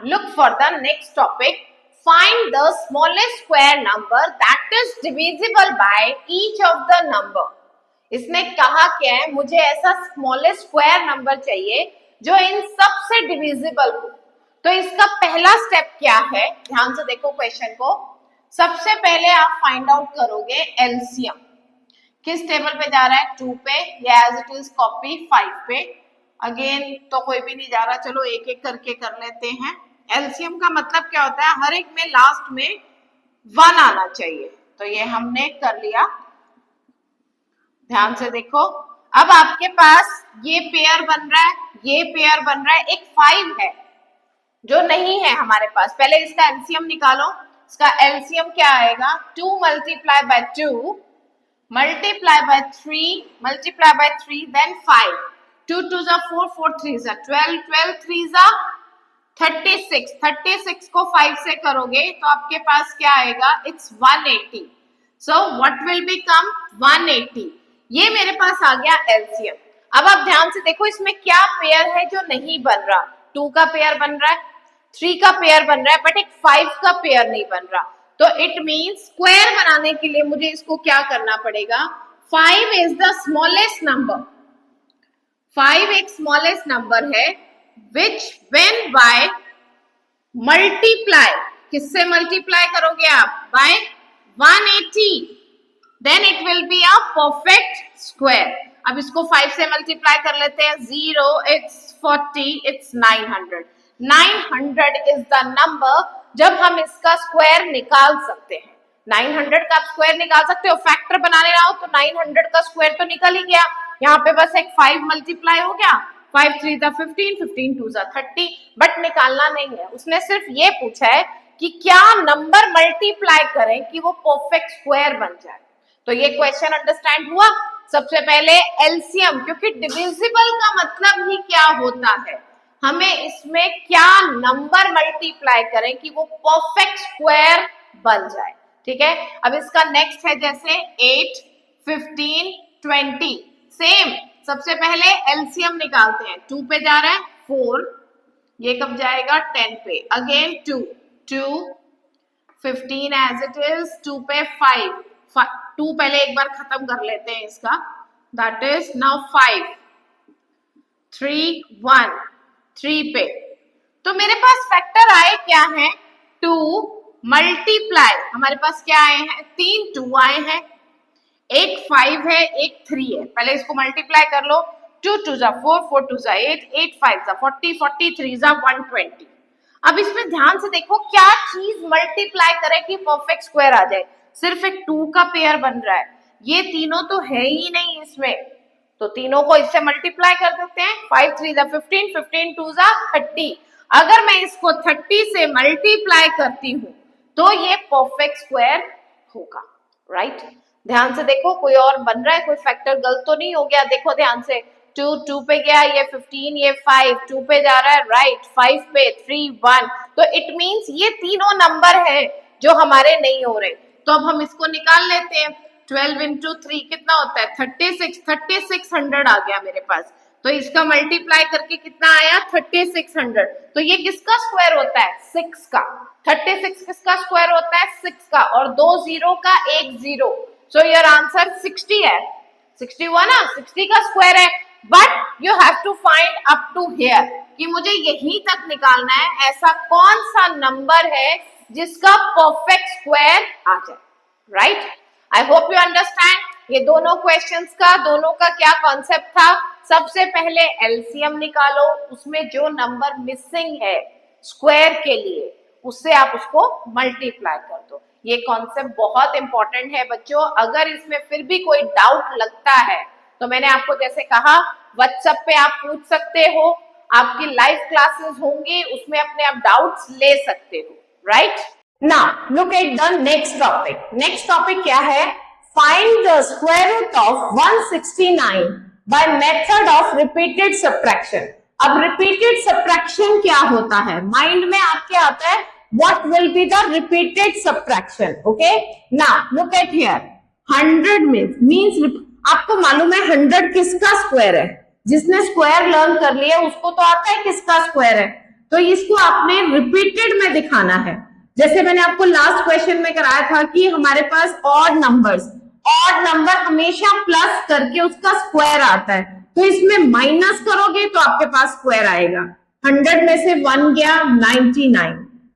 look for the next topic. Find the smallest square number that is divisible by each of the number. इसने कहा क्या है, मुझे ऐसा स्मॉलेस्ट स्क्वायर नंबर चाहिए जो इन सब से डिविजिबल हो। तो इसका पहला स्टेप क्या है, ध्यान से देखो क्वेश्चन को। सबसे पहले आप फाइंड आउट करोगे एलसीएम। किस टेबल पे जा रहा है, 2 पे, या एज इट इज कॉपी 5 पे। अगेन तो कोई भी नहीं जा रहा, चलो एक एक करके कर लेते हैं। एलसीएम का मतलब क्या होता है, हर एक में लास्ट में 1 आना चाहिए। तो ये हमने कर लिया, ध्यान से देखो। अब आपके पास ये पेयर बन रहा है, ये पेयर बन रहा है, एक 5 है जो नहीं है हमारे पास। पहले इसका एलसीएम निकालो। इसका एलसीएम क्या आएगा, 2 multiply by 2 multiply by 3 multiply by 3 then 5। 2 2 जा 4 4 3 जा 12 12 3 जा 36। 36 को 5 से करोगे तो आपके पास क्या आएगा, it's 180। So what will become 180। ये मेरे पास आ गया एलसीएम। अब आप ध्यान से देखो, इसमें क्या पेयर है जो नहीं बन रहा। 2 का पेयर बन रहा है, 3 का पेयर बन रहा है, बट एक 5 का पेयर नहीं बन रहा। तो इट मीन्स स्क्वायर बनाने के लिए मुझे इसको क्या करना पड़ेगा, 5 इज द स्मॉलेस्ट नंबर। 5 एक स्मॉलेस्ट नंबर है विच व्हेन बाय मल्टीप्लाई, किससे मल्टीप्लाई करोगे आप, by 180, then it will be a perfect square. अब इसको 5 से मल्टीप्लाई कर लेते हैं। 0 it's 40 it's 900। 900 is the number जब हम इसका स्क्वायर निकाल सकते हैं। 900 का आप स्क्वायर निकाल सकते हो। फैक्टर बनाने रहो तो 900 का स्क्वायर तो निकल ही गया। यहाँ पे बस एक 5 मल्टीप्लाई हो गया, 5 3 जा 15 15 2 जा 30। बट निकालना नहीं है, उसने सिर्फ ये पूछा है कि क्या नंबर मल्टीप्लाई करें कि वो परफेक्ट स्क्वायर बन जाए। तो ये क्वेश्चन अंडरस्टैंड हुआ। सबसे पहले एलसीएम, क्योंकि डिविजिबल का मतलब ही क्या होता है, हमें इसमें क्या नंबर मल्टीप्लाई करें कि वो परफेक्ट स्क्वायर बन जाए। ठीक है, अब इसका नेक्स्ट है जैसे 8 15 20। सेम, सबसे पहले एलसीएम निकालते हैं। 2 पे जा रहा है 4, ये कब जाएगा 10 पे। अगेन 2 2 15 एज इट इज, 2 पे 5 2 पहले एक बार खत्म कर लेते हैं इसका, दैट इज नाउ 5 3 1 3 पे। तो मेरे पास फैक्टर आए क्या है, 2 मल्टीप्लाई, हमारे पास क्या आए हैं, 3 2 आए हैं, एक 5 है, एक 3 है। पहले इसको मल्टीप्लाई कर लो। 2 2 जा 4 4 2 जा 8 8 5 जा 40 40 3 जा 120। अब इसमें ध्यान से देखो, क्या चीज मल्टीप्लाई करे कि परफेक्ट स्क्वायर आ जाए। सिर्फ एक 2 का पेयर बन रहा है, ये तीनों तो है ही नहीं इसमें, तो तीनों को इससे मल्टीप्लाई कर देते हैं। 5 3 जा 15 15 2 जा 30। अगर मैं इसको 30 से मल्टीप्लाई करती हूँ तो ये परफेक्ट स्क्वायर होगा, राइट। ध्यान से देखो, कोई और बन रहा है, कोई फैक्टर गलत तो नहीं हो गया। देखो ध्यान से, 2 2 पे गया, ये 15, ये 5 2 पे जा रहा है, राइट। 5 पे 3 1। तो इट मीन्स ये तीनों नंबर है जो हमारे नहीं हो रहे। तो अब हम इसको निकाल लेते हैं। 12 into 3 कितना होता है, 36। 3600 आ गया मेरे पास। तो इसका मल्टीप्लाई करके कितना आया, 3600। तो ये किसका स्क्वायर होता है, 6 का। 36 किसका स्क्वायर होता है, 6 का, और 2 0 का 1 0। सो योर आंसर 60 है। 60 हुआ ना, 60 का स्क्वायर है। But you have to find up to here, कि मुझे यहीं तक निकालना है ऐसा कौन सा नंबर है जिसका परफेक्ट स्क्वायर आ जाए, right. I hope you understand. ये दोनों क्वेश्चंस का, दोनों का क्या कॉन्सेप्ट था। सबसे पहले एलसीएम निकालो, उसमें जो नंबर मिसिंग है स्क्वायर के लिए, उससे आप उसको मल्टीप्लाई कर दो। ये कॉन्सेप्ट बहुत इंपॉर्टेंट है बच्चों। अगर इसमें फिर भी कोई डाउट लगता है तो मैंने आपको जैसे कहा, व्हाट्सएप पे आप पूछ सकते हो, आपकी लाइव क्लासेस होंगी, उसमें अपने आप डाउट्स ले सकते हो, right. Now look at the next topic. Next topic क्या है, find the square root of 169 by method of repeated subtraction. अब रिपीटेड सब्ट्रैक्शन क्या होता है, माइंड में आपके आता है what will be the repeated subtraction, okay। now look at here, 100 means आपको मालूम है 100 किसका स्क्वायर है, जिसने स्क्वायर लर्न कर लिया उसको तो आता है किसका स्क्वायर है। तो इसको आपने रिपीटेड में दिखाना है। जैसे मैंने आपको लास्ट क्वेश्चन में कराया था कि हमारे पास ऑड नंबर हमेशा प्लस करके उसका स्क्वायर आता है, तो इसमें माइनस करोगे तो आपके पास स्क्वायर आएगा। 100 में से 1 गया 99,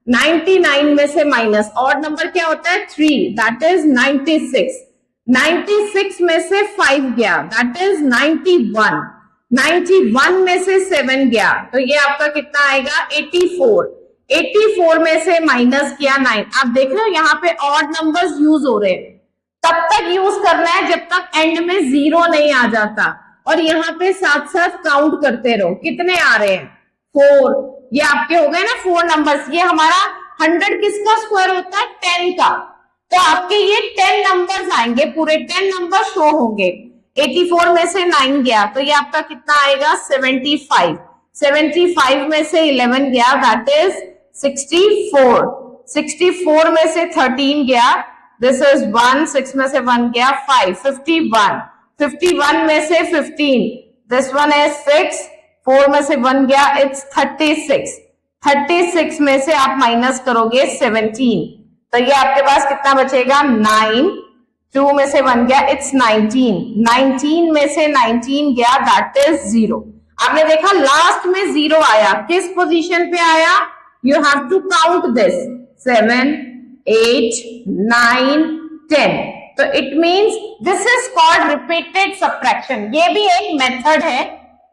99 में से माइनस ऑड नंबर क्या होता है 3, दैट इज 96, 96 में से 5 गया दैट इज 91, 91 में से 7 गया तो ये आपका कितना आएगा 84, 84 में से माइनस किया 9। आप देख रहे हो यहाँ पे ऑड नंबर्स यूज हो रहे हैं, तब तक यूज करना है जब तक एंड में 0 नहीं आ जाता, और यहाँ पे साथ साथ काउंट करते रहो कितने आ रहे हैं 4, ये आपके हो गए ना 4 नंबर्स। ये हमारा 100 किसका स्क्वायर होता है 10 का, तो आपके ये 10 नंबर्स आएंगे, पूरे 10 नंबर शो होंगे। 84 में से 9 गया तो ये आपका कितना आएगा 75, 75 में से 11 गया दैट इज 64, 64 में से 13 गया दिस इज 1, 6 में से 1 गया 5, 51, 51 में से 15 दिस वन इज 6, 4 में से 1 गया इट्स 36, 36 में से आप माइनस करोगे 17 तो ये आपके पास कितना बचेगा 9, 2 में से 1 गया इट्स 19, 19 में से 19 गया दैट इज 0। आपने देखा लास्ट में 0 आया, किस पोजीशन पे आया, you have to count this 7, 8, 9, 10, तो it means this is called repeated subtraction. ये भी एक मेथड है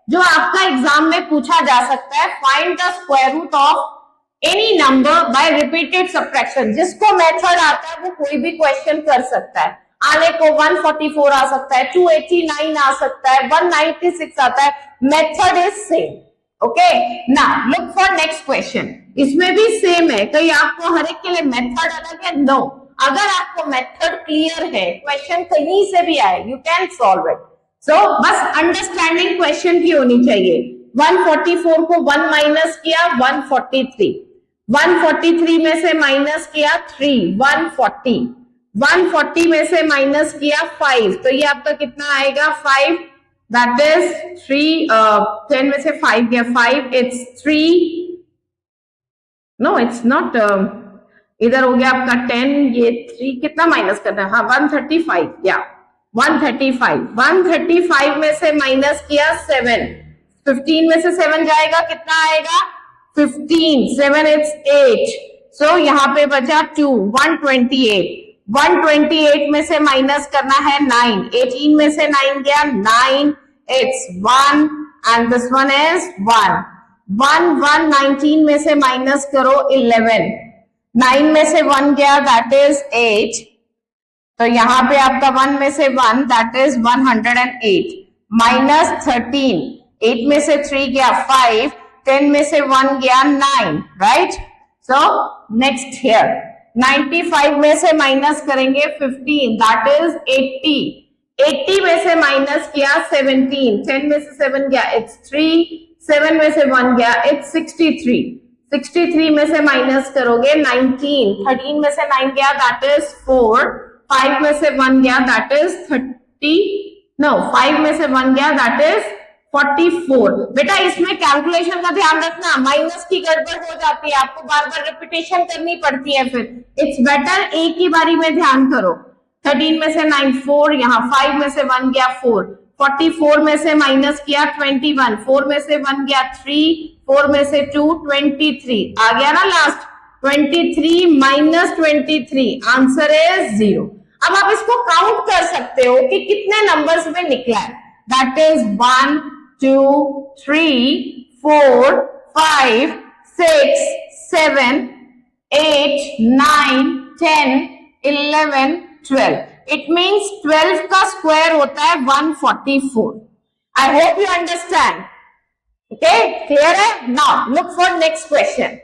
जो आपका एग्जाम में पूछा जा सकता है, find the square root of any number by repeated subtraction. जिसको मेथड आता है वो कोई भी क्वेश्चन कर सकता है, आने को 144 आ सकता है, 289 आ सकता है, 196 आता है, method is same. Okay, now look for next question, इसमें भी सेम है, कहीं आपको हर एक के लिए मेथड अलग है, नो, अगर आपको मेथड क्लियर है, क्वेश्चन कहीं से भी आए यू कैन सॉल्व इट। सो बस अंडरस्टैंडिंग क्वेश्चन की होनी चाहिए। 144 को 1 माइनस किया 143, 143 में से माइनस किया 3, 140, 140 में से माइनस किया 5 तो ये आपका कितना आएगा 5, दैट इज 3, 10 में से 5 गया 5, इट्स 3, नो इट्स नॉट, इधर हो गया आपका 10, ये 3 कितना माइनस करना है, हाँ 135, या 135, 135 में से माइनस किया 7, 15 में से 7 जाएगा कितना आएगा 15, 7 इट्स 8, सो यहाँ पे बचा 2, 128, 128 में से माइनस करना है 9, 18 में से 9 गया 9, it's 1 and this one is 1, 19 में से माइनस करो 11, 9 में से 1 गया दैट इज 8, तो यहाँ पे आपका 1 में से 1 दैट इज 108, माइनस 13, 8 में से 3 गया 5, 10 में से 1 गया 9, राइट। सो नेक्स्ट हियर 95 में से माइनस करेंगे 15 दैट इज 80, 80 में से माइनस किया 17, 10 में से 7 गया इट्स 3, 7 में से 1 गया इट्स 63, 63 में से माइनस करोगे 19, 13 में से 9 गया दैट इज 4, 5 में से 1 गया दैट इज 30, नो 5 में से 1 गया दैट इज 44। बेटा इसमें कैलकुलेशन का ध्यान रखना, माइनस की गड़बड़ हो जाती है, आपको बार बार रिपीटेशन करनी पड़ती है, फिर इट्स बेटर एक ही बारी में ध्यान करो। 13 में से 9 4, यहाँ 5 में से 1 गया 4, 44 में से माइनस किया 21, 4 में से 1 गया 3, 4 में से 2 23, आ गया ना लास्ट 23 माइनस 23, आंसर इज 0। अब आप इसको काउंट कर सकते हो कि कितने नंबर्स में निकला है, दैट इज 1 2 3 4 5 6 7 8 9 10 11 12, इट मीन्स 12 का स्क्वायर होता है 144। I hope you understand. Okay, clear है? Now look for next question.